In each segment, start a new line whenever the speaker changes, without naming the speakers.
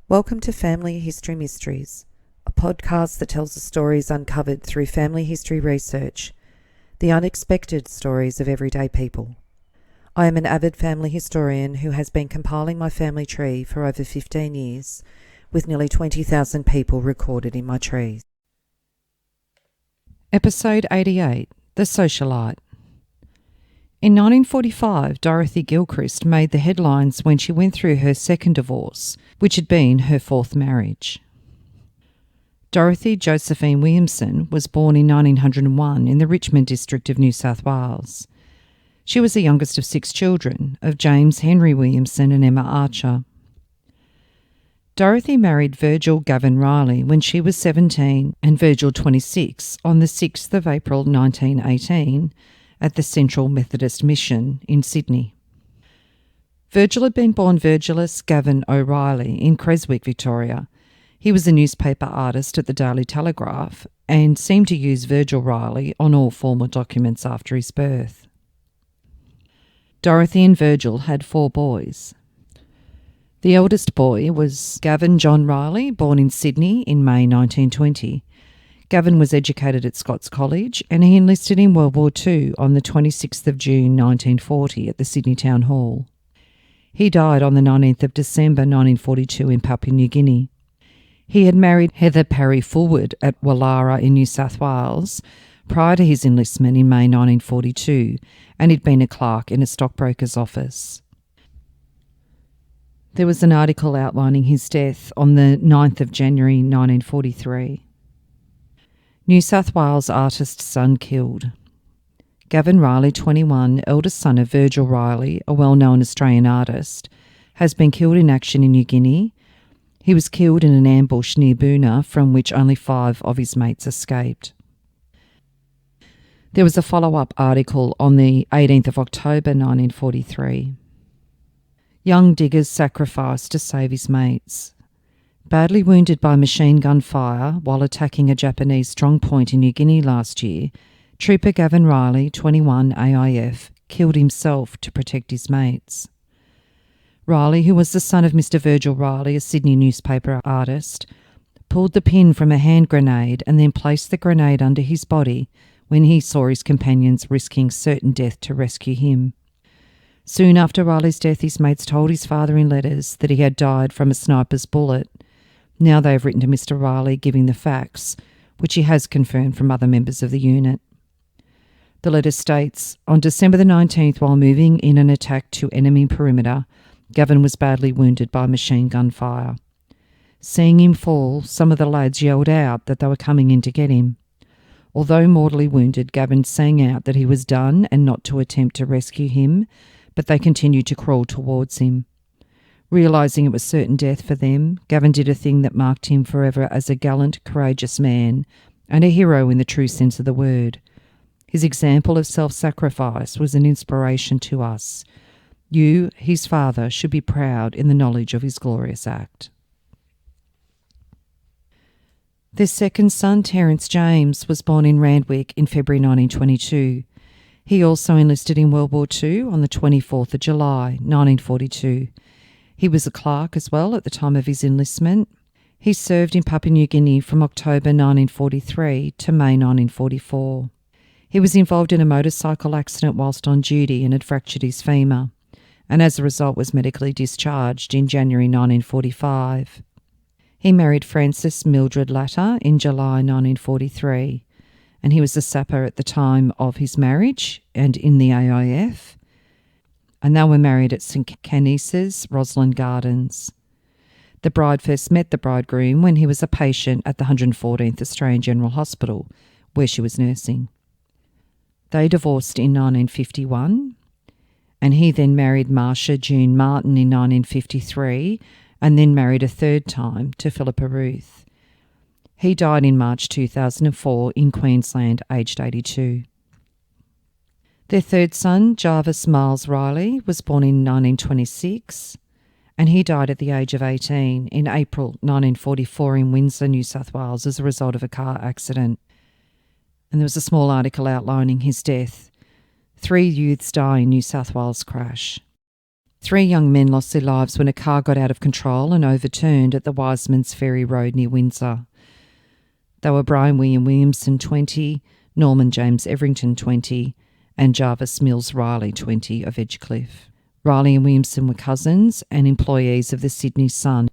Welcome to Family History Mysteries, a podcast that tells the stories uncovered through family history research, the unexpected stories of everyday people. I am an avid family historian who has been compiling my family tree for over 15 years, with nearly 20,000 people recorded in my trees.
Episode 88, The Socialite. In 1945, Dorothy Gilchrist made the headlines when she went through her second divorce, which had been her fourth marriage. Dorothy Josephine Williamson was born in 1901 in the Richmond district of New South Wales. She was the youngest of 6 children, of James Henry Williamson and Emma Archer. Dorothy married Virgil Gavin Riley when she was 17 and Virgil 26 on the 6th of April 1918 at the Central Methodist Mission in Sydney. Virgil had been born Virgilus Gavin O'Reilly in Creswick, Victoria. He was a newspaper artist at the Daily Telegraph and seemed to use Virgil Riley on all formal documents after his birth. Dorothy and Virgil had 4 boys. The eldest boy was Gavin John Riley, born in Sydney in May 1920. Gavin was educated at Scots College and he enlisted in World War II on the 26th of June 1940 at the Sydney Town Hall. He died on the 19th of December 1942 in Papua New Guinea. He had married Heather Parry Fullwood at Wallara in New South Wales prior to his enlistment in May 1942, and he'd been a clerk in a stockbroker's office. There was an article outlining his death on the 9th of January 1943. New South Wales artist son killed. Gavin Riley, 21, eldest son of Virgil Riley, a well-known Australian artist, has been killed in action in New Guinea. He was killed in an ambush near Boona, from which only 5 of his mates escaped. There was a follow-up article on the 18th of October 1943. Young diggers sacrificed to save his mates. Badly wounded by machine gun fire while attacking a Japanese strongpoint in New Guinea last year, Trooper Gavin Riley, 21 AIF, killed himself to protect his mates. Riley, who was the son of Mr. Virgil Riley, a Sydney newspaper artist, pulled the pin from a hand grenade and then placed the grenade under his body when he saw his companions risking certain death to rescue him. Soon after Riley's death, his mates told his father in letters that he had died from a sniper's bullet. Now they have written to Mr. Riley giving the facts, which he has confirmed from other members of the unit. The letter states, on December the 19th, while moving in an attack to enemy perimeter, Gavin was badly wounded by machine gun fire. Seeing him fall, some of the lads yelled out that they were coming in to get him. Although mortally wounded, Gavin sang out that he was done and not to attempt to rescue him, but they continued to crawl towards him. Realising it was certain death for them, Gavin did a thing that marked him forever as a gallant, courageous man and a hero in the true sense of the word. His example of self-sacrifice was an inspiration to us. You, his father, should be proud in the knowledge of his glorious act. Their second son, Terence James, was born in Randwick in February 1922. He also enlisted in World War II on the 24th of July 1942. He was a clerk as well at the time of his enlistment. He served in Papua New Guinea from October 1943 to May 1944. He was involved in a motorcycle accident whilst on duty and had fractured his femur, and as a result was medically discharged in January 1945. He married Frances Mildred Latter in July 1943, and he was a sapper at the time of his marriage and in the AIF. And they were married at St Canice's, Roslyn Gardens. The bride first met the bridegroom when he was a patient at the 114th Australian General Hospital, where she was nursing. They divorced in 1951, and he then married Marcia June Martin in 1953, and then married a third time to Philippa Ruth. He died in March 2004 in Queensland, aged 82. Their third son, Jarvis Miles Riley, was born in 1926, and he died at the age of 18 in April 1944 in Windsor, New South Wales, as a result of a car accident. And there was a small article outlining his death. 3 youths die in New South Wales crash. 3 young men lost their lives when a car got out of control and overturned at the Wiseman's Ferry Road near Windsor. They were Brian William Williamson, 20, Norman James Everington, 20, and Jarvis Mills Riley, 20, of Edgecliff. Riley and Williamson were cousins and employees of the Sydney Sun.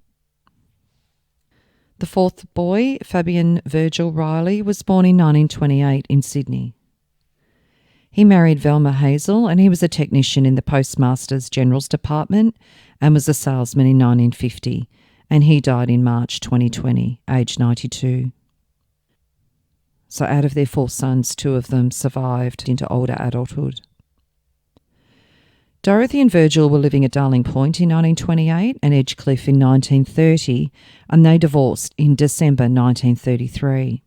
The fourth boy, Fabian Virgil Riley, was born in 1928 in Sydney. He married Velma Hazel and he was a technician in the Postmasters General's Department and was a salesman in 1950, and he died in March 2020, aged 92. So out of their 4 sons, 2 of them survived into older adulthood. Dorothy and Virgil were living at Darling Point in 1928 and Edgecliff in 1930, and they divorced in December 1933.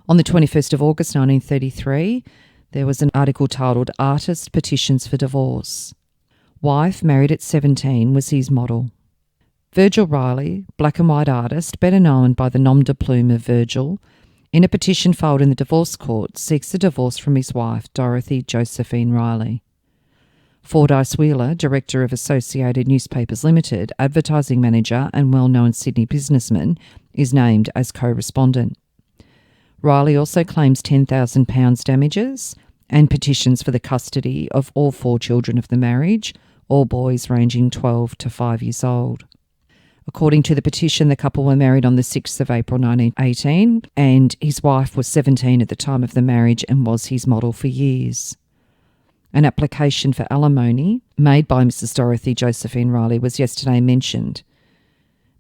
On the 21st of August 1933, there was an article titled "Artist Petitions for Divorce." Wife, married at 17, was his model. Virgil Riley, black and white artist, better known by the nom de plume of Virgil, in a petition filed in the divorce court, seeks a divorce from his wife, Dorothy Josephine Riley. Fordyce Wheeler, director of Associated Newspapers Limited, advertising manager and well-known Sydney businessman, is named as co-respondent. Riley also claims £10,000 damages and petitions for the custody of all 4 children of the marriage, all boys ranging 12 to 5 years old. According to the petition, the couple were married on the 6th of April 1918, and his wife was 17 at the time of the marriage and was his model for years. An application for alimony made by Mrs. Dorothy Josephine Riley was yesterday mentioned.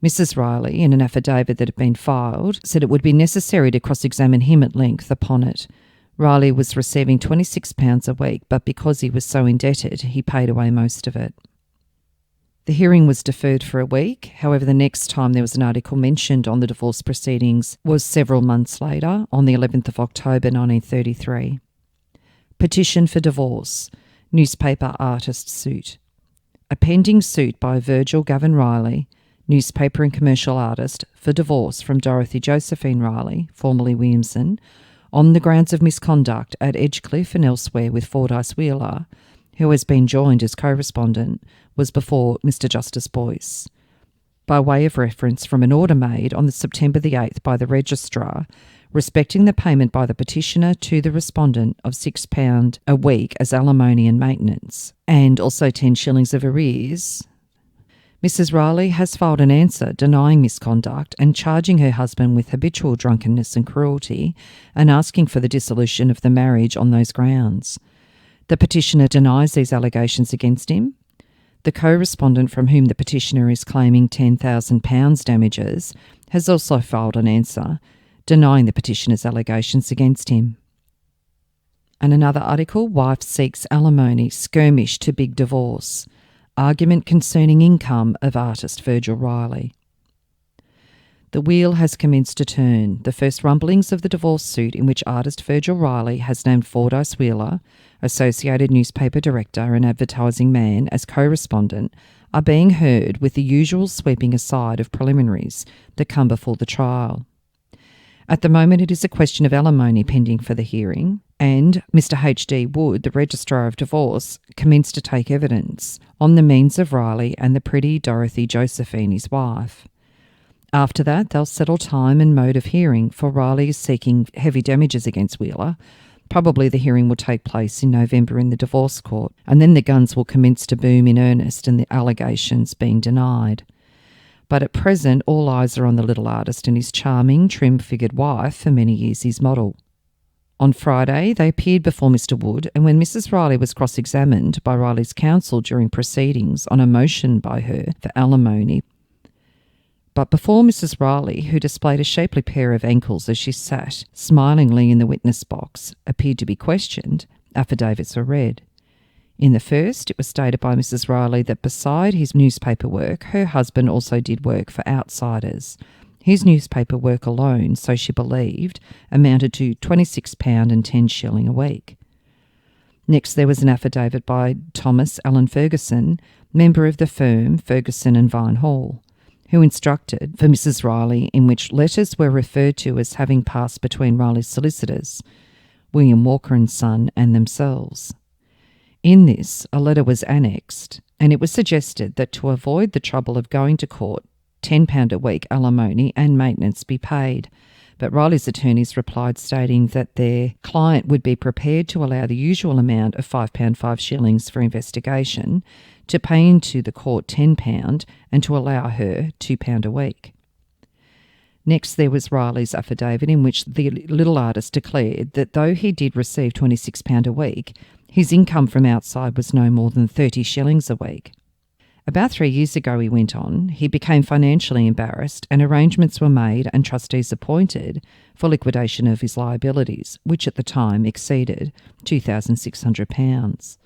Mrs. Riley, in an affidavit that had been filed, said it would be necessary to cross-examine him at length upon it. Riley was receiving £26 a week, but because he was so indebted, he paid away most of it. The hearing was deferred for a week. However, the next time there was an article mentioned on the divorce proceedings was several months later, on the 11th of October 1933. Petition for divorce. Newspaper artist suit. A pending suit by Virgil Gavin Riley, newspaper and commercial artist, for divorce from Dorothy Josephine Riley, formerly Williamson, on the grounds of misconduct at Edgecliff and elsewhere with Fordyce Wheeler, who has been joined as co-respondent, was before Mr. Justice Boyce. By way of reference from an order made on September the 8th by the Registrar, respecting the payment by the petitioner to the respondent of £6 a week as alimony and maintenance, and also 10 shillings of arrears, Mrs. Riley has filed an answer denying misconduct and charging her husband with habitual drunkenness and cruelty and asking for the dissolution of the marriage on those grounds. The petitioner denies these allegations against him. The co-respondent from whom the petitioner is claiming £10,000 damages has also filed an answer denying the petitioner's allegations against him. And another article, wife seeks alimony, skirmish to big divorce. Argument concerning income of artist Virgil Riley. The wheel has commenced to turn. The first rumblings of the divorce suit, in which artist Virgil Riley has named Fordyce Wheeler, Associated Newspaper Director and Advertising Man, as co-respondent, are being heard with the usual sweeping aside of preliminaries that come before the trial. At the moment, it is a question of alimony pending for the hearing, and Mr. H.D. Wood, the Registrar of Divorce, commenced to take evidence on the means of Riley and the pretty Dorothy Josephine, his wife. After that, they'll settle time and mode of hearing, for Riley is seeking heavy damages against Wheeler. Probably the hearing will take place in November in the divorce court, and then the guns will commence to boom in earnest and the allegations being denied. But at present, all eyes are on the little artist and his charming, trim-figured wife, for many years his model. On Friday, they appeared before Mr. Wood, and when Mrs. Riley was cross-examined by Riley's counsel during proceedings on a motion by her for alimony, but before Mrs. Riley, who displayed a shapely pair of ankles as she sat smilingly in the witness box, appeared to be questioned, affidavits were read. In the first, it was stated by Mrs. Riley that beside his newspaper work, her husband also did work for outsiders. His newspaper work alone, so she believed, amounted to £26 and 10 shillings a week. Next, there was an affidavit by Thomas Allen Ferguson, member of the firm Ferguson and Vine Hall, who instructed for Mrs. Riley, in which letters were referred to as having passed between Riley's solicitors, William Walker and Son, and themselves. In this, a letter was annexed, and it was suggested that to avoid the trouble of going to court, £10 a week alimony and maintenance be paid. But Riley's attorneys replied, stating that their client would be prepared to allow the usual amount of £5 5 shillings for investigation, to pay into the court £10 and to allow her £2 a week. Next, there was Riley's affidavit, in which the little artist declared that though he did receive £26 a week, his income from outside was no more than 30 shillings a week. About 3 years ago, he went on, he became financially embarrassed and arrangements were made and trustees appointed for liquidation of his liabilities, which at the time exceeded £2,600.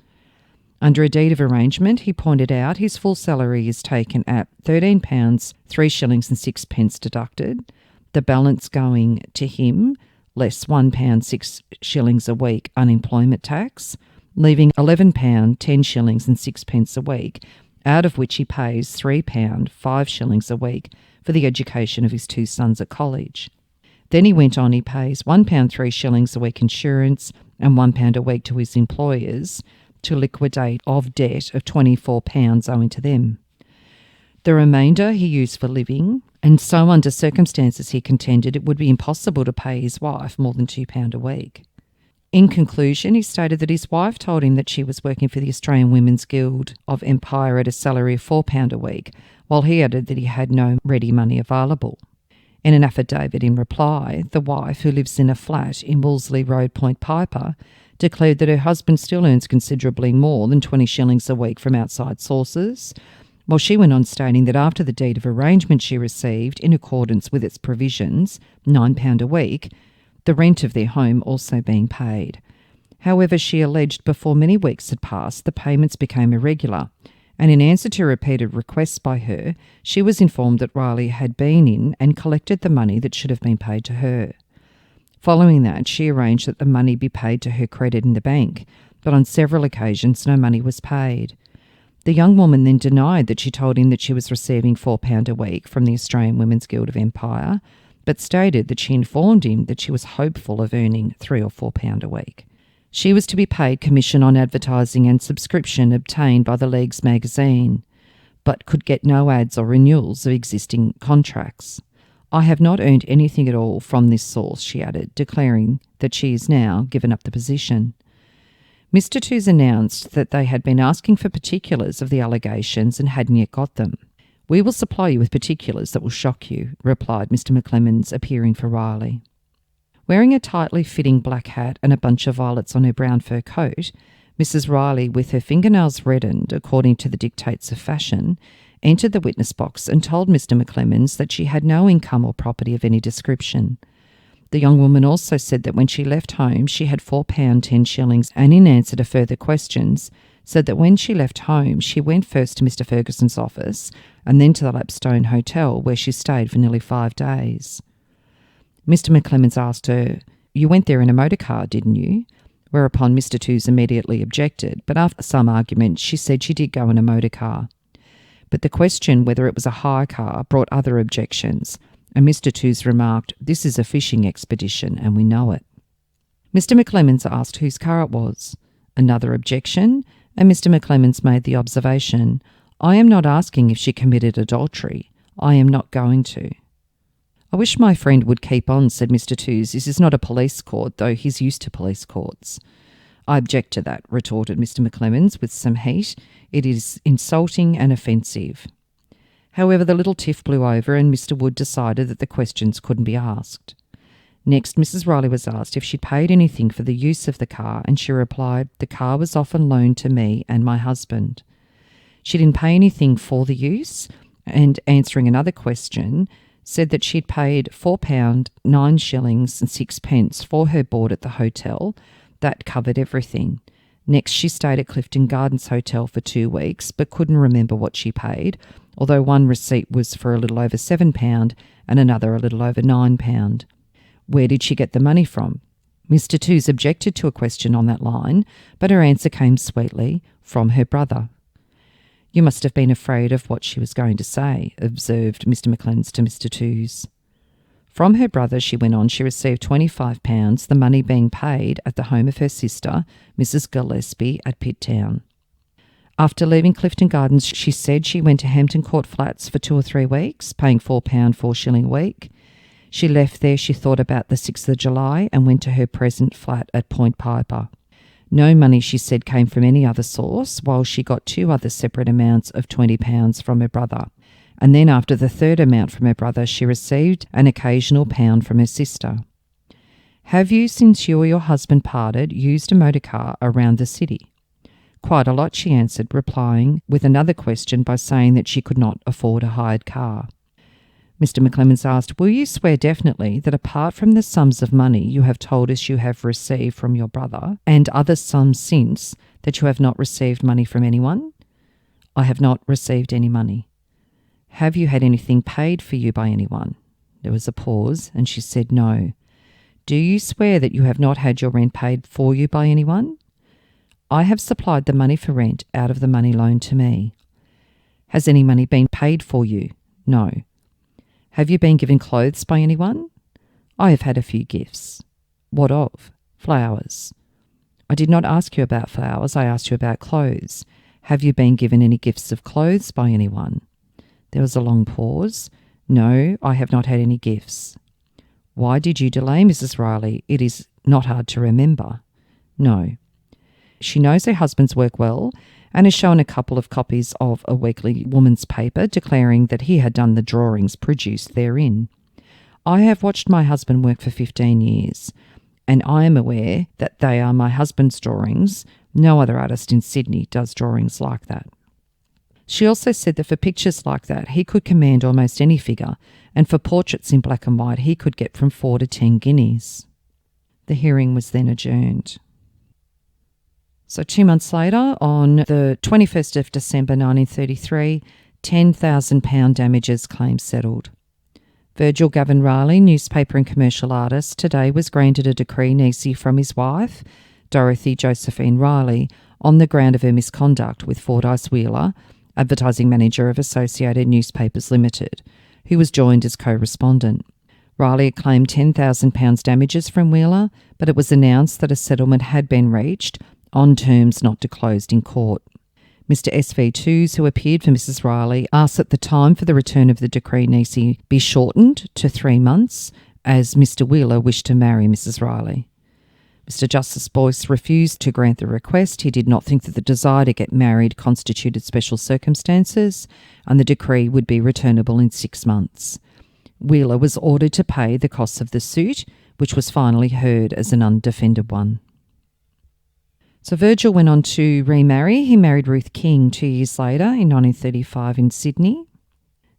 Under a deed of arrangement, he pointed out, his full salary is taken at £13, 3 shillings and 6 pence deducted, the balance going to him less £1, 6 shillings a week unemployment tax, leaving £11, 10 shillings and 6 pence a week, out of which he pays £3, 5 shillings a week for the education of his 2 sons at college. Then he went on, he pays £1, 3 shillings a week insurance and £1 a week to his employers to liquidate of debt of £24 owing to them. The remainder he used for living, and so under circumstances he contended it would be impossible to pay his wife more than £2 a week. In conclusion, he stated that his wife told him that she was working for the Australian Women's Guild of Empire at a salary of £4 a week, while he added that he had no ready money available. In an affidavit in reply, the wife, who lives in a flat in Wolseley Road, Point Piper, declared that her husband still earns considerably more than 20 shillings a week from outside sources, while she went on stating that after the deed of arrangement she received, in accordance with its provisions, £9 a week, the rent of their home also being paid. However, she alleged before many weeks had passed, the payments became irregular, and in answer to repeated requests by her, she was informed that Riley had been in and collected the money that should have been paid to her. Following that, she arranged that the money be paid to her credit in the bank, but on several occasions no money was paid. The young woman then denied that she told him that she was receiving £4 a week from the Australian Women's Guild of Empire, but stated that she informed him that she was hopeful of earning £3 or £4 a week. She was to be paid commission on advertising and subscription obtained by the League's magazine, but could get no ads or renewals of existing contracts. I have not earned anything at all from this source, she added, declaring that she is now given up the position. Mr. Tooze announced that they had been asking for particulars of the allegations and hadn't yet got them. "We will supply you with particulars that will shock you," replied Mr. McClemens, appearing for Riley. Wearing a tightly fitting black hat and a bunch of violets on her brown fur coat, Mrs. Riley, with her fingernails reddened according to the dictates of fashion, entered the witness box and told Mr. McClemens that she had no income or property of any description. The young woman also said that when she left home she had £4, 10 shillings, and in answer to further questions, said that when she left home she went first to Mr. Ferguson's office and then to the Lapstone Hotel, where she stayed for nearly 5 days. Mr. McClemens asked her, "You went there in a motor car, didn't you?" Whereupon Mr. Tooze immediately objected, but after some argument she said she did go in a motor car. But the question whether it was a hire car brought other objections, and Mr. Tooze remarked, "This is a fishing expedition and we know it." Mr. McClemens asked whose car it was. Another objection, and Mr. McClemens made the observation, "I am not asking if she committed adultery. I am not going to." "I wish my friend would keep on," said Mr. Tooze. "This is not a police court, though he's used to police courts." "I object to that," retorted Mr. McClemens with some heat. "It is insulting and offensive." However, the little tiff blew over and Mr. Wood decided that the questions couldn't be asked. Next, Mrs. Riley was asked if she'd paid anything for the use of the car, and she replied, "The car was often loaned to me and my husband." She didn't pay anything for the use, and answering another question, said that she'd paid £4, 9 shillings and 6 pence for her board at the hotel. That covered everything. Next, she stayed at Clifton Gardens Hotel for 2 weeks, but couldn't remember what she paid, although one receipt was for a little over £7 and another a little over £9. Where did she get the money from? Mr. Tooze objected to a question on that line, but her answer came sweetly, "From her brother." "You must have been afraid of what she was going to say," observed Mr. McClemens to Mr. Tooze. From her brother, she went on, she received £25, the money being paid at the home of her sister, Mrs. Gillespie, at Pitt Town. After leaving Clifton Gardens, she said she went to Hampton Court Flats for 2 or 3 weeks, paying £4, 4 shilling a week. She left there, she thought, about the 6th of July and went to her present flat at Point Piper. No money, she said, came from any other source, while she got 2 other separate amounts of £20 from her brother. And then after the 3rd amount from her brother, she received an occasional pound from her sister. Have you, since you or your husband parted, used a motor car around the city? Quite a lot, she answered, replying with another question by saying that she could not afford a hired car. Mr. McClemens asked, will you swear definitely that apart from the sums of money you have told us you have received from your brother and other sums since, that you have not received money from anyone? I have not received any money. Have you had anything paid for you by anyone? There was a pause, and she said no. Do you swear that you have not had your rent paid for you by anyone? I have supplied the money for rent out of the money loaned to me. Has any money been paid for you? No. Have you been given clothes by anyone? I have had a few gifts. What of? Flowers. I did not ask you about flowers, I asked you about clothes. Have you been given any gifts of clothes by anyone? There was a long pause. No, I have not had any gifts. Why did you delay, Mrs. Riley? It is not hard to remember. No. She knows her husband's work well and has shown a couple of copies of a weekly woman's paper declaring that he had done the drawings produced therein. I have watched my husband work for 15 years, and I am aware that they are my husband's drawings. No other artist in Sydney does drawings like that. She also said that for pictures like that, he could command almost any figure, and for portraits in black and white, he could get from 4 to 10 guineas. The hearing was then adjourned. So 2 months later, on the 21st of December 1933, £10,000 damages claim settled. Virgil Gavin Riley, newspaper and commercial artist, today was granted a decree nisi from his wife, Dorothy Josephine Riley, on the ground of her misconduct with Fordyce Wheeler, advertising manager of Associated Newspapers Limited, who was joined as co-respondent. Riley had claimed £10,000 damages from Wheeler, but it was announced that a settlement had been reached on terms not disclosed in court. Mr. S.V. Tooze, who appeared for Mrs. Riley, asked that the time for the return of the decree nisi be shortened to 3 months, as Mr. Wheeler wished to marry Mrs. Riley. Mr. Justice Boyce refused to grant the request. He did not think that the desire to get married constituted special circumstances, and the decree would be returnable in 6 months. Wheeler was ordered to pay the costs of the suit, which was finally heard as an undefended one. So Virgil went on to remarry. He married Ruth King 2 years later in 1935 in Sydney.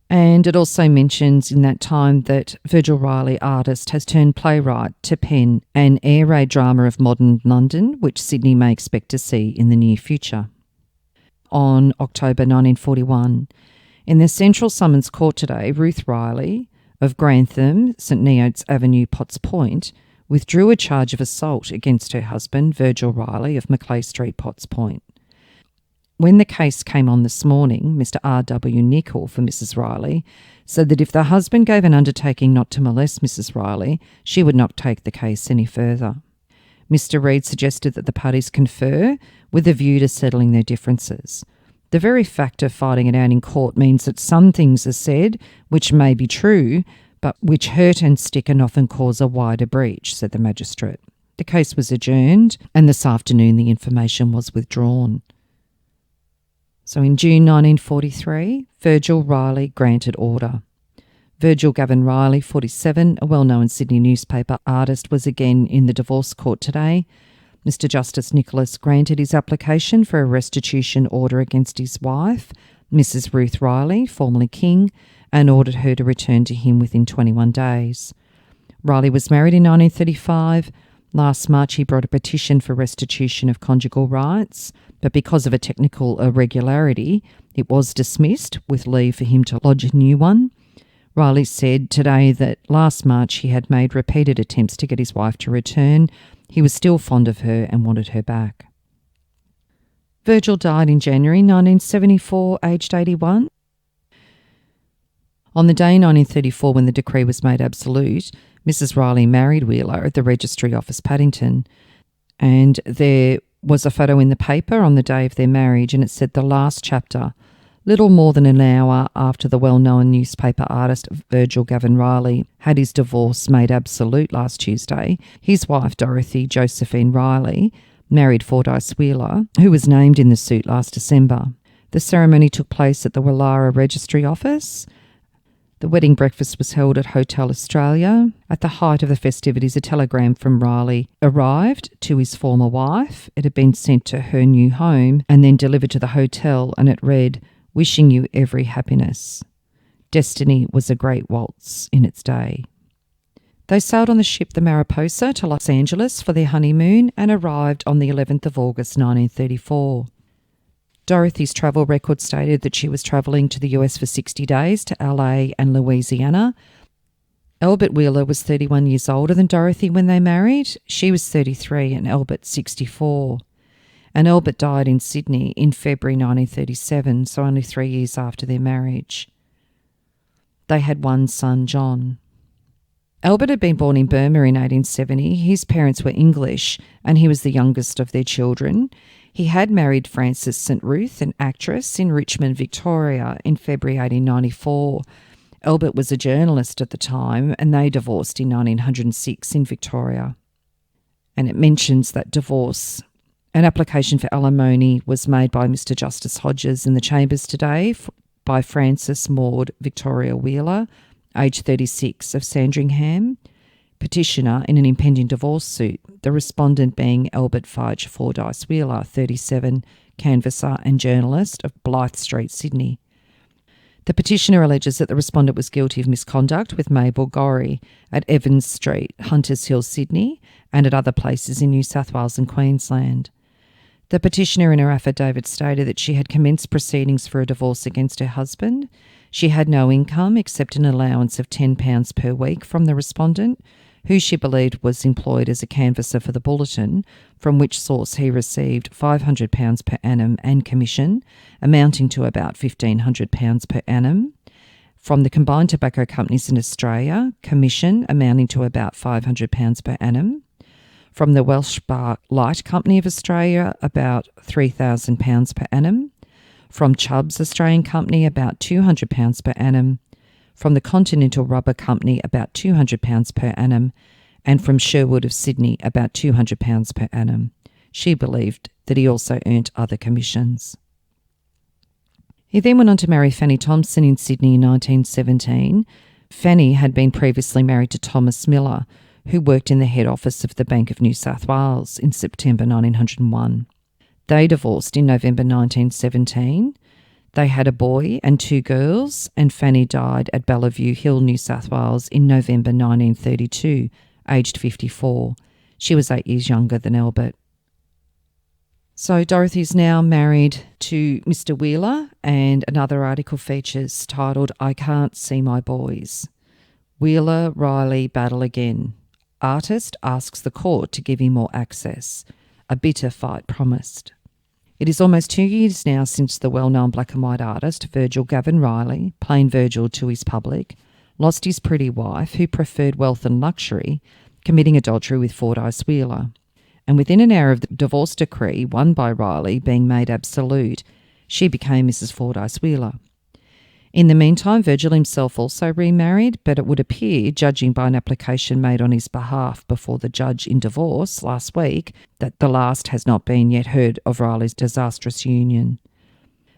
And it also mentions in that time that Virgil Riley, artist, has turned playwright to pen an air raid drama of modern London, which Sydney may expect to see in the near future. On October 1941, in the Central Summons Court today, Ruth Riley of Grantham, St Neots Avenue, Potts Point, withdrew a charge of assault against her husband, Virgil Riley of Macleay Street, Potts Point. When the case came on this morning, Mr. R.W. Nicol for Mrs. Riley said that if the husband gave an undertaking not to molest Mrs. Riley, she would not take the case any further. Mr. Reid suggested that the parties confer with a view to settling their differences. The very fact of fighting it out in court means that some things are said which may be true, but which hurt and stick and often cause a wider breach, said the magistrate. The case was adjourned, and this afternoon the information was withdrawn. So in June 1943, Virgil Riley granted order. Virgil Gavin Riley, 47, a well-known Sydney newspaper artist, was again in the divorce court today. Mr. Justice Nicholas granted his application for a restitution order against his wife, Mrs. Ruth Riley, formerly King, and ordered her to return to him within 21 days. Riley was married in 1935. Last March he brought a petition for restitution of conjugal rights, but because of a technical irregularity, it was dismissed with leave for him to lodge a new one. Riley said today that last March he had made repeated attempts to get his wife to return. He was still fond of her and wanted her back. Virgil died in January 1974, aged 81. On the day 1934 when the decree was made absolute, Mrs. Riley married Wheeler at the Registry Office, Paddington, and there was a photo in the paper on the day of their marriage, and it said the last chapter. Little more than an hour after the well-known newspaper artist Virgil Gavin Riley had his divorce made absolute last Tuesday, his wife Dorothy Josephine Riley married Fordyce Wheeler, who was named in the suit last December. The ceremony took place at the Wallara Registry Office. The wedding breakfast was held at Hotel Australia. At the height of the festivities, a telegram from Riley arrived to his former wife. It had been sent to her new home and then delivered to the hotel, and it read, "Wishing you every happiness. Destiny was a great waltz in its day." They sailed on the ship the Mariposa to Los Angeles for their honeymoon and arrived on the 11th of August 1934. Dorothy's travel record stated that she was travelling to the US for 60 days to LA and Louisiana. Albert Wheeler was 31 years older than Dorothy when they married. She was 33 and Albert 64. And Albert died in Sydney in February 1937, so only 3 years after their marriage. They had one son, John. Albert had been born in Burma in 1870. His parents were English and he was the youngest of their children. He had married Frances St. Ruth, an actress in Richmond, Victoria, in February 1894. Albert was a journalist at the time and they divorced in 1906 in Victoria. And it mentions that divorce. An application for alimony was made by Mr. Justice Hodges in the Chambers today by Frances Maud Victoria Wheeler, aged 36, of Sandringham, petitioner in an impending divorce suit, the respondent being Albert Fudge Fordyce Wheeler, 37, canvasser and journalist of Blythe Street, Sydney. The petitioner alleges that the respondent was guilty of misconduct with Mabel Gorrie at Evans Street, Hunters Hill, Sydney, and at other places in New South Wales and Queensland. The petitioner in her affidavit stated that she had commenced proceedings for a divorce against her husband. She had no income except an allowance of £10 per week from the respondent, who she believed was employed as a canvasser for the Bulletin, from which source he received £500 per annum and commission, amounting to about £1,500 per annum. From the combined tobacco companies in Australia, commission amounting to about £500 per annum. From the Welsh Bar Light Company of Australia, about £3,000 per annum. From Chubb's Australian Company, about £200 per annum. From the Continental Rubber Company, about £200 per annum. And from Sherwood of Sydney, about £200 per annum. She believed that he also earned other commissions. He then went on to marry Fanny Thompson in Sydney in 1917. Fanny had been previously married to Thomas Miller, who worked in the head office of the Bank of New South Wales in September 1901. They divorced in November 1917. They had a boy and 2 girls, and Fanny died at Bellevue Hill, New South Wales in November 1932, aged 54. She was 8 years younger than Albert. So Dorothy's now married to Mr. Wheeler, and another article features titled, "I Can't See My Boys. Wheeler, Riley battle again. Artist asks the court to give him more access. A bitter fight promised." It is almost 2 years now since the well-known black and white artist Virgil Gavin Riley, plain Virgil to his public, lost his pretty wife who preferred wealth and luxury, committing adultery with Fordyce Wheeler. And within an hour of the divorce decree won by Riley being made absolute, she became Mrs. Fordyce Wheeler. In the meantime, Virgil himself also remarried, but it would appear, judging by an application made on his behalf before the judge in divorce last week, that the last has not been yet heard of Riley's disastrous union.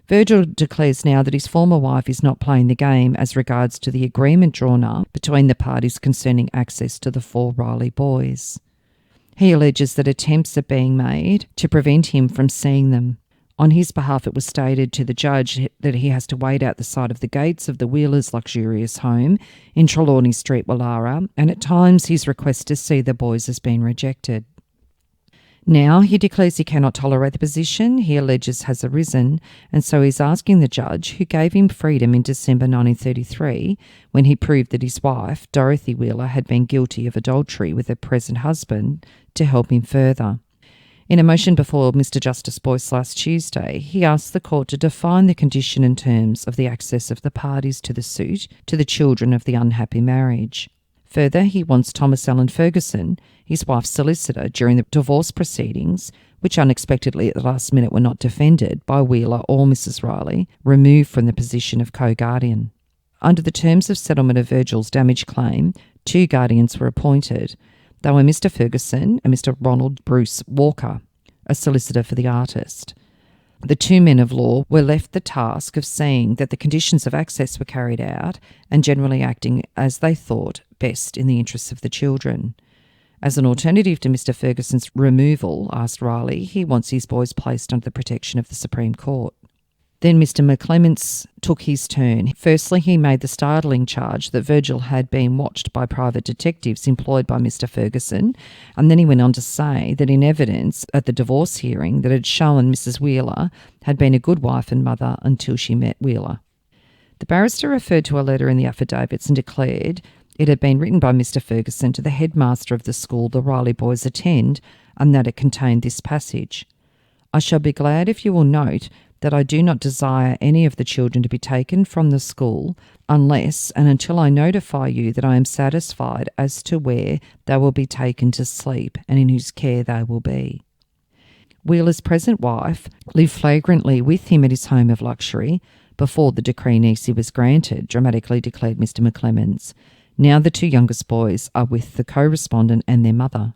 Virgil declares now that his former wife is not playing the game as regards to the agreement drawn up between the parties concerning access to the 4 Riley boys. He alleges that attempts are being made to prevent him from seeing them. On his behalf, it was stated to the judge that he has to wait out the side of the gates of the Wheelers' luxurious home in Trelawney Street, Wallara, and at times his request to see the boys has been rejected. Now he declares he cannot tolerate the position he alleges has arisen, and so he's asking the judge, who gave him freedom in December 1933 when he proved that his wife, Dorothy Wheeler, had been guilty of adultery with her present husband, to help him further. In a motion before Mr. Justice Boyce last Tuesday, he asked the court to define the condition and terms of the access of the parties to the suit to the children of the unhappy marriage. Further, he wants Thomas Allen Ferguson, his wife's solicitor, during the divorce proceedings, which unexpectedly at the last minute were not defended by Wheeler or Mrs. Riley, removed from the position of co-guardian. Under the terms of settlement of Virgil's damage claim, 2 guardians were appointed. They were Mr. Ferguson and Mr. Ronald Bruce Walker, a solicitor for the artist. The 2 men of law were left the task of seeing that the conditions of access were carried out and generally acting as they thought best in the interests of the children. As an alternative to Mr. Ferguson's removal, asked Riley, he wants his boys placed under the protection of the Supreme Court. Then Mr. McClements took his turn. Firstly, he made the startling charge that Virgil had been watched by private detectives employed by Mr. Ferguson, and then he went on to say that in evidence at the divorce hearing that had shown Mrs. Wheeler had been a good wife and mother until she met Wheeler. The barrister referred to a letter in the affidavits and declared it had been written by Mr. Ferguson to the headmaster of the school the Riley boys attend, and that it contained this passage. "I shall be glad if you will note that I do not desire any of the children to be taken from the school unless and until I notify you that I am satisfied as to where they will be taken to sleep and in whose care they will be." Wheeler's present wife lived flagrantly with him at his home of luxury before the decree nisi was granted, dramatically declared Mr. McClements. Now the 2 youngest boys are with the co-respondent and their mother.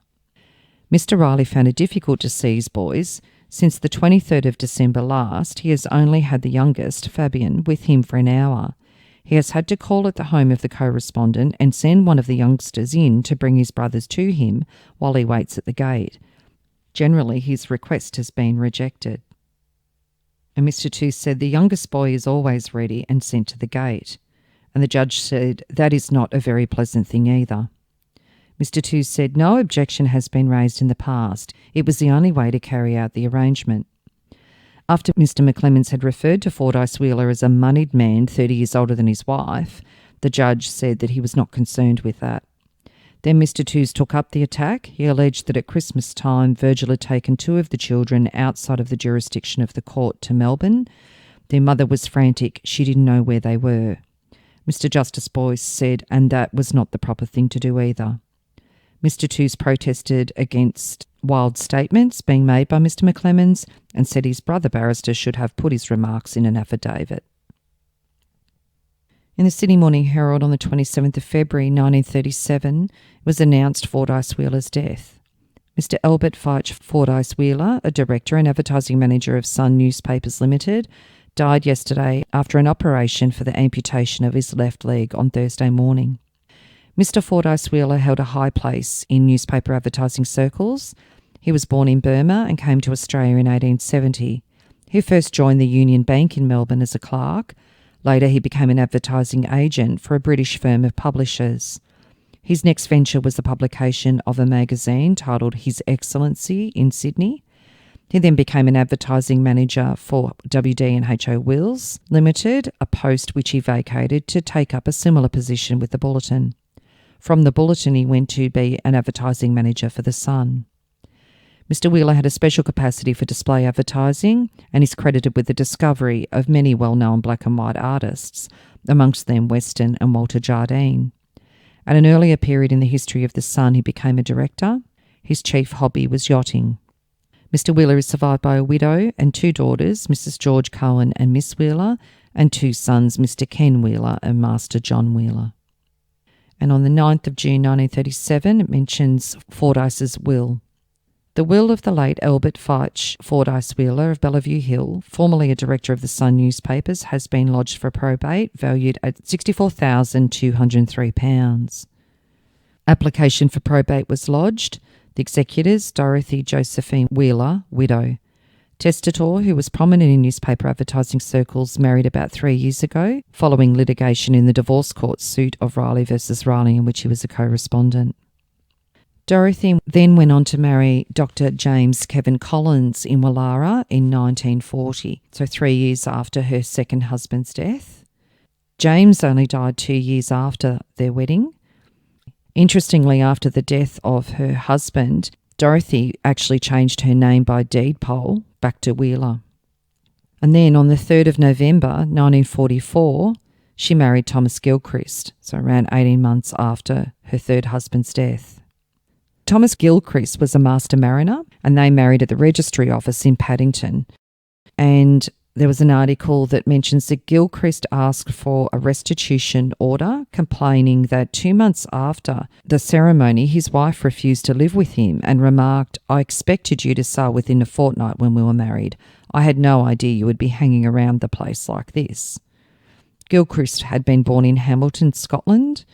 Mr. Riley found it difficult to see his boys. Since the 23rd of December last, he has only had the youngest, Fabian, with him for an hour. He has had to call at the home of the co-respondent and send one of the youngsters in to bring his brothers to him while he waits at the gate. Generally, his request has been rejected. And Mr. Tooth said the youngest boy is always ready and sent to the gate. And the judge said that is not a very pleasant thing either. Mr. Tooth said no objection has been raised in the past. It was the only way to carry out the arrangement. After Mr. McClements had referred to Fordyce Wheeler as a moneyed man 30 years older than his wife, the judge said that he was not concerned with that. Then Mr. Tooth took up the attack. He alleged that at Christmas time, Virgil had taken 2 of the children outside of the jurisdiction of the court to Melbourne. Their mother was frantic. She didn't know where they were. Mr. Justice Boyce said, and that was not the proper thing to do either. Mr. Tooth protested against wild statements being made by Mr. McClements and said his brother barrister should have put his remarks in an affidavit. In the Sydney Morning Herald on the 27th of February 1937, it was announced Fordyce Wheeler's death. Mr. Albert Feich Fordyce Wheeler, a director and advertising manager of Sun Newspapers Limited, died yesterday after an operation for the amputation of his left leg on Thursday morning. Mr. Fordyce Wheeler held a high place in newspaper advertising circles. He was born in Burma and came to Australia in 1870. He first joined the Union Bank in Melbourne as a clerk. Later he became an advertising agent for a British firm of publishers. His next venture was the publication of a magazine titled His Excellency in Sydney. He then became an advertising manager for WD&H Wills Limited, a post which he vacated to take up a similar position with the Bulletin. From the Bulletin, he went to be an advertising manager for the Sun. Mr. Wheeler had a special capacity for display advertising and is credited with the discovery of many well-known black and white artists, amongst them Weston and Walter Jardine. At an earlier period in the history of the Sun, he became a director. His chief hobby was yachting. Mr. Wheeler is survived by a widow and 2 daughters, Mrs. George Cohen and Miss Wheeler, and 2 sons, Mr. Ken Wheeler and Master John Wheeler. And on the 9th of June 1937, it mentions Fordyce's will. The will of the late Albert Feich Fordyce Wheeler of Bellevue Hill, formerly a director of the Sun newspapers, has been lodged for probate, valued at £64,203. Application for probate was lodged. The executors, Dorothy Josephine Wheeler, widow. Testator, who was prominent in newspaper advertising circles, married about 3 years ago, following litigation in the divorce court suit of Riley versus Riley, in which he was a co-respondent. Dorothy then went on to marry Dr. James Kevin Collins in Wallara in 1940, so 3 years after her second husband's death. James only died 2 years after their wedding. Interestingly, after the death of her husband, Dorothy actually changed her name by deed poll back to Wheeler. And then on the 3rd of November 1944, She married Thomas Gilchrist, so around 18 months after her third husband's death. Thomas Gilchrist was a master mariner, and they married at the registry office in Paddington. And there was an article that mentions that Gilchrist asked for a restitution order, complaining that 2 months after the ceremony, his wife refused to live with him and remarked, "I expected you to sail within a fortnight when we were married. I had no idea you would be hanging around the place like this." Gilchrist had been born in Hamilton, Scotland.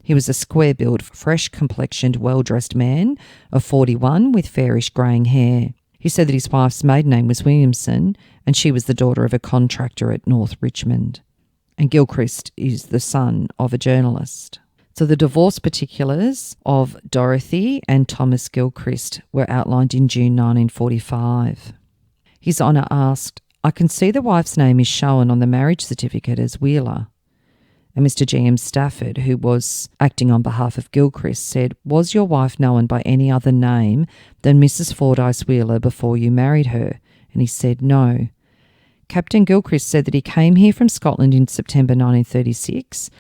He was a square-built, fresh-complexioned, well-dressed man of 41 with fairish greying hair. He said that his wife's maiden name was Williamson and she was the daughter of a contractor at North Richmond. And Gilchrist is the son of a journalist. So the divorce particulars of Dorothy and Thomas Gilchrist were outlined in June 1945. His Honour asked, "I can see the wife's name is shown on the marriage certificate as Wheeler." And Mr. G.M. Stafford, who was acting on behalf of Gilchrist, said, "Was your wife known by any other name than Mrs. Fordyce Wheeler before you married her?" And he said, "No." Captain Gilchrist said that he came here from Scotland in September 1936.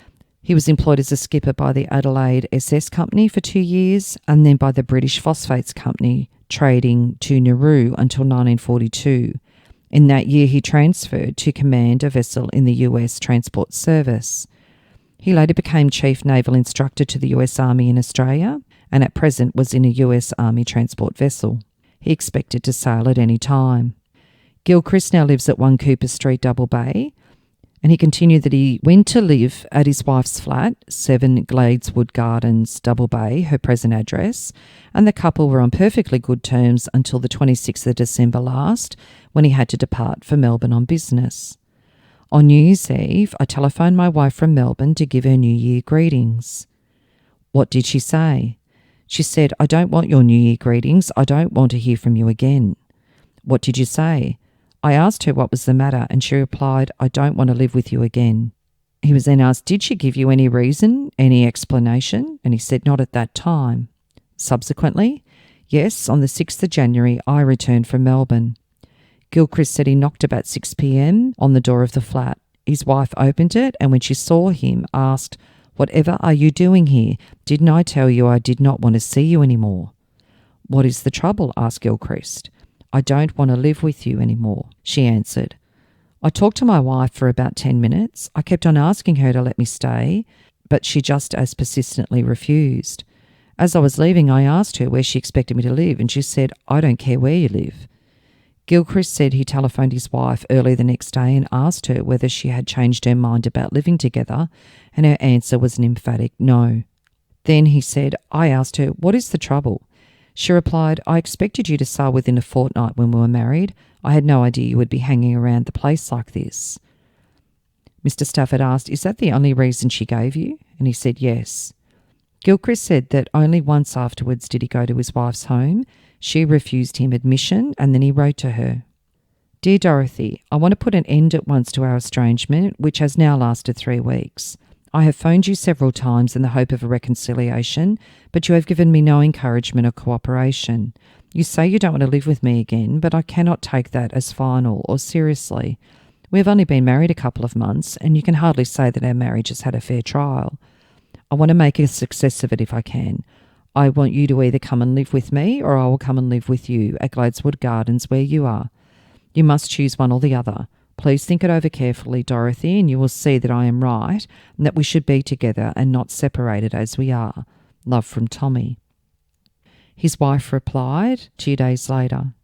He was employed as a skipper by the Adelaide SS Company for 2 years and then by the British Phosphates Company, trading to Nauru until 1942. In that year, he transferred to command a vessel in the US Transport Service. He later became Chief Naval Instructor to the US Army in Australia and at present was in a US Army transport vessel. He expected to sail at any time. Gilchrist now lives at 1 Cooper Street, Double Bay, and he continued that he went to live at his wife's flat, 7 Gladeswood Gardens, Double Bay, her present address, and the couple were on perfectly good terms until the 26th of December last, when he had to depart for Melbourne on business. On New Year's Eve, I telephoned my wife from Melbourne to give her New Year greetings. What did she say? She said, "I don't want your New Year greetings. I don't want to hear from you again." What did you say? I asked her what was the matter, and she replied, "I don't want to live with you again." He was then asked, "Did she give you any reason, any explanation?" And he said, "Not at that time." Subsequently, yes, on the 6th of January, I returned from Melbourne. Gilchrist said he knocked about 6 p.m. on the door of the flat. His wife opened it and when she saw him asked, "Whatever are you doing here? Didn't I tell you I did not want to see you anymore?" "What is the trouble?" asked Gilchrist. "I don't want to live with you anymore," she answered. I talked to my wife for about 10 minutes. I kept on asking her to let me stay, but she just as persistently refused. As I was leaving, I asked her where she expected me to live and she said, "I don't care where you live." Gilchrist said he telephoned his wife early the next day and asked her whether she had changed her mind about living together, and her answer was an emphatic no. Then he said, I asked her, "What is the trouble?" She replied, "I expected you to sail within a fortnight when we were married. I had no idea you would be hanging around the place like this." Mr. Stafford asked, "Is that the only reason she gave you?" And he said yes. Gilchrist said that only once afterwards did he go to his wife's home. She refused him admission and then he wrote to her, "Dear Dorothy, I want to put an end at once to our estrangement, which has now lasted 3 weeks. I have phoned you several times in the hope of a reconciliation, but you have given me no encouragement or cooperation. You say you don't want to live with me again, but I cannot take that as final or seriously. We have only been married a couple of months, and you can hardly say that our marriage has had a fair trial. I want to make a success of it if I can. I want you to either come and live with me or I will come and live with you at Gladeswood Gardens where you are. You must choose one or the other. Please think it over carefully, Dorothy, and you will see that I am right and that we should be together and not separated as we are. Love from Tommy." His wife replied 2 days later,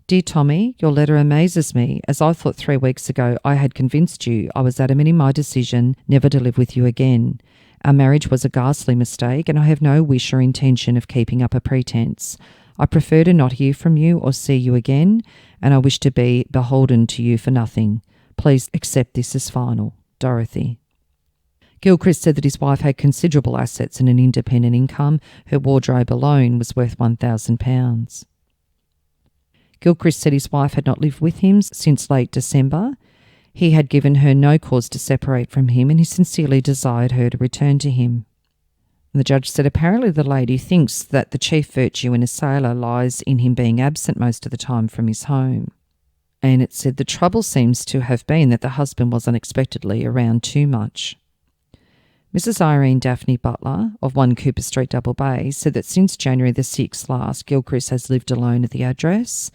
"Dear Tommy, your letter amazes me, as I thought 3 weeks ago I had convinced you I was adamant in my decision never to live with you again. Our marriage was a ghastly mistake, and I have no wish or intention of keeping up a pretense. I prefer to not hear from you or see you again, and I wish to be beholden to you for nothing. Please accept this as final. Dorothy." Gilchrist said that his wife had considerable assets and an independent income. Her wardrobe alone was worth £1,000. Gilchrist said his wife had not lived with him since late December. He had given her no cause to separate from him, and he sincerely desired her to return to him. The judge said apparently the lady thinks that the chief virtue in a sailor lies in him being absent most of the time from his home. And it said the trouble seems to have been that the husband was unexpectedly around too much. Mrs. Irene Daphne Butler of 1 Cooper Street, Double Bay, said that since January the 6th last, Gilchrist has lived alone at the address.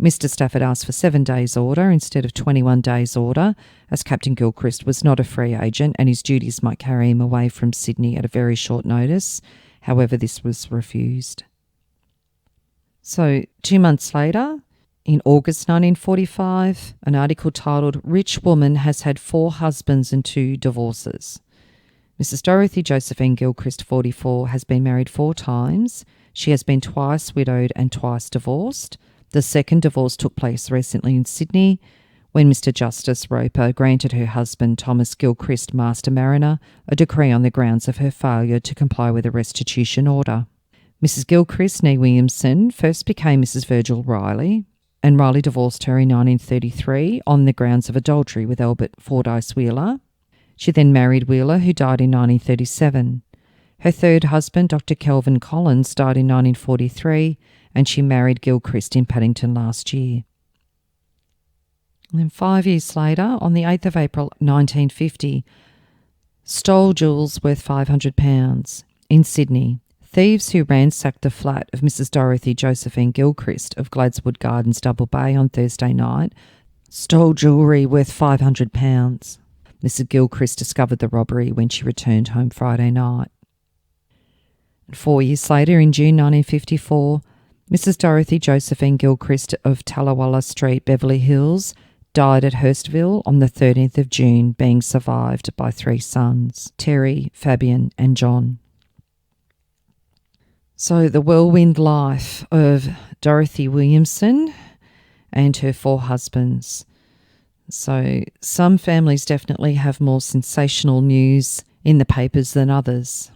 Mr. Stafford asked for 7 days' order instead of 21 days' order, as Captain Gilchrist was not a free agent and his duties might carry him away from Sydney at a very short notice. However, this was refused. So 2 months later, in August 1945, an article titled "Rich Woman Has Had 4 Husbands and 2 Divorces." Mrs. Dorothy Josephine Gilchrist, 44, has been married 4 times. She has been twice widowed and twice divorced. The second divorce took place recently in Sydney when Mr. Justice Roper granted her husband, Thomas Gilchrist, Master Mariner, a decree on the grounds of her failure to comply with a restitution order. Mrs. Gilchrist, née Williamson, first became Mrs. Virgil Riley, and Riley divorced her in 1933 on the grounds of adultery with Albert Fordyce Wheeler. She then married Wheeler, who died in 1937. Her third husband, Dr. Kelvin Collins, died in 1943, and she married Gilchrist in Paddington last year. And then 5 years later, on the 8th of April 1950, stole jewels worth £500 in Sydney. Thieves who ransacked the flat of Mrs. Dorothy Josephine Gilchrist of Gladswood Gardens, Double Bay, on Thursday night stole jewellery worth £500. Mrs. Gilchrist discovered the robbery when she returned home Friday night. 4 years later, in June 1954, Mrs. Dorothy Josephine Gilchrist of Tallawalla Street, Beverly Hills, died at Hurstville on the 13th of June, being survived by 3 sons, Terry, Fabian and John. So the whirlwind life of Dorothy Williamson and her 4 husbands. So some families definitely have more sensational news in the papers than others.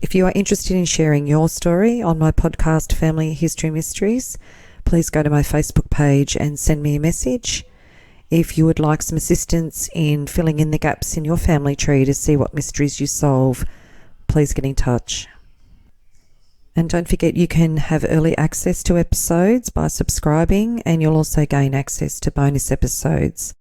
If you are interested in sharing your story on my podcast, Family History Mysteries, please go to my Facebook page and send me a message. If you would like some assistance in filling in the gaps in your family tree to see what mysteries you solve, please get in touch. And don't forget, you can have early access to episodes by subscribing, and you'll also gain access to bonus episodes.